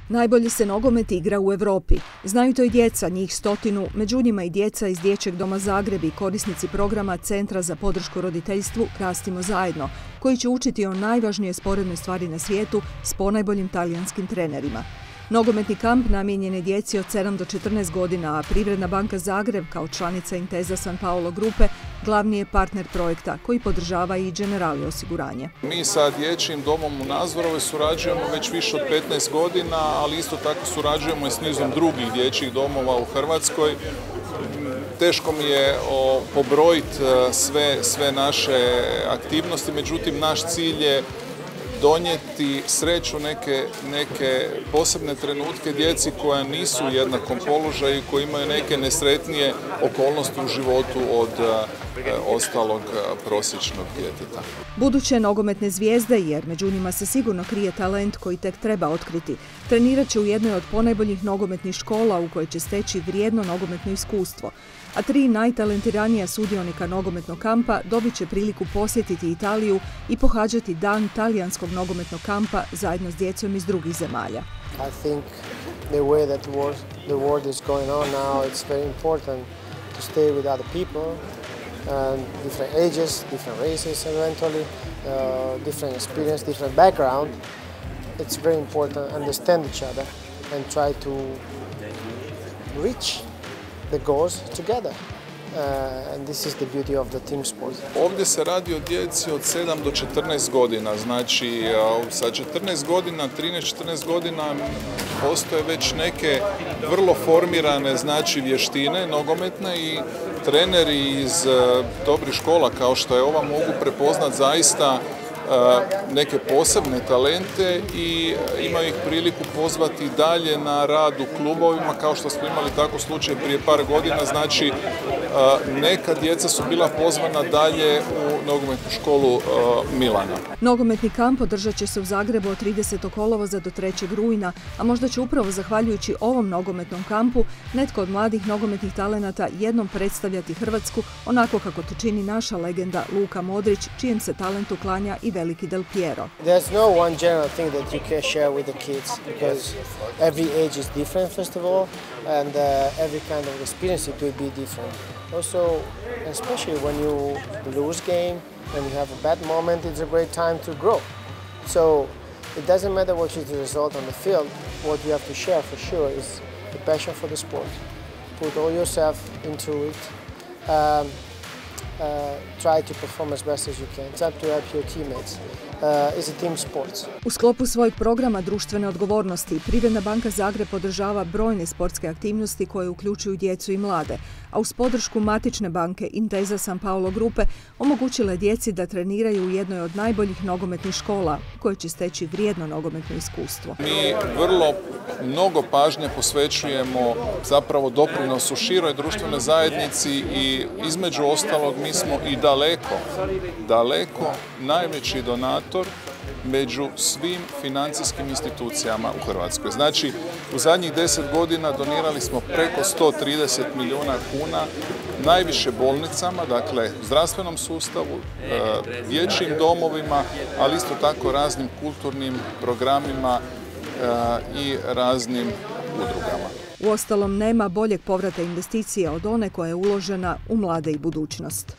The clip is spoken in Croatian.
Najbolje se nogomet igra u Europi. Znaju to i djeca, njih 100, među njima i djeca iz Dječjeg doma Zagreb i korisnici programa Centra za podršku roditeljstvu Rastimo zajedno, koji će učiti o najvažnijoj sporednoj stvari na svijetu s ponajboljim talijanskim trenerima. Nogometni kamp namijenjen je djeci od 7 do 14 godina, a Privredna banka Zagreb kao članica Intesa San Paolo grupe glavni je partner projekta koji podržava i Generali osiguranje. Mi sa Dječjim domom u Nazvorovoj surađujemo već više od 15 godina, ali isto tako surađujemo i s nizom drugih dječjih domova u Hrvatskoj. Teško mi je pobrojiti sve naše aktivnosti, međutim naš cilj je donijeti sreću neke posebne trenutke djeci koja nisu u jednakom položaju i koji imaju neke nesretnije okolnosti u životu od ostalog prosječnog djeteta. Buduće nogometne zvijezde, jer među njima se sigurno krije talent koji tek treba otkriti, trenirat će u jednoj od ponajboljih nogometnih škola u kojoj će steći vrijedno nogometno iskustvo. A 3 najtalentiranija sudionika nogometnog kampa dobit će priliku posjetiti Italiju i pohađati dan talijanskog nogometnog kampa zajedno s djecom iz drugih zemalja. I think the way that the world is going on now, it's very important to stay with other people, different ages, different races eventually, different experience, different background. It's very important to understand each other and try to reach the goals together. And this is the beauty of the team sport. Ovdje se radi o djeci od 7 do 14 godina, znači sa 14 godina, 13-14 godina postoje već neke vrlo formirane vještine nogometne i treneri iz dobrih škola kao što je ova mogu prepoznat zaista neke posebne talente i imaju ih priliku pozvati dalje na rad u klubovima, kao što smo imali tako slučaj prije par godina. Znači, neka djeca su bila pozvana dalje u nogometnu školu Milana. Nogometni kamp održat će se u Zagrebu od 30. kolovoza do 3. rujna, a možda će upravo zahvaljujući ovom nogometnom kampu netko od mladih nogometnih talenata jednom predstavljati Hrvatsku onako kako to čini naša legenda Luka Modrić, čijem se talentu klanja i veliki Del Piero. There's no one general thing that you can share with the kids because every age is different first of all, and every kind of experience it will be different. Also, especially when you lose game, when you have a bad moment, it's a great time to grow. So it doesn't matter what is the result on the field. What you have to share for sure is the passion for the sport. Put all yourself into it. Try to perform as best as you can. It's up to help your teammates. It's a team sport. U sklopu svojeg programa društvene odgovornosti, Privredna banka Zagreb podržava brojne sportske aktivnosti koje uključuju djecu i mlade, a uz podršku matične banke Intesa San Paolo grupe omogućila je djeci da treniraju u jednoj od najboljih nogometnih škola koje će steći vrijedno nogometno iskustvo. Mi vrlo mnogo pažnje posvećujemo zapravo doprinosu široj društvenoj zajednici i između ostalog mi smo i daleko najveći donator među svim financijskim institucijama u Hrvatskoj. Znači, u zadnjih 10 godina donirali smo preko 130 milijuna kuna najviše bolnicama, dakle zdravstvenom sustavu, dječjim domovima, ali isto tako raznim kulturnim programima i raznim udrugama. Uostalom, nema boljeg povrata investicija od one koja je uložena u mlade i budućnost.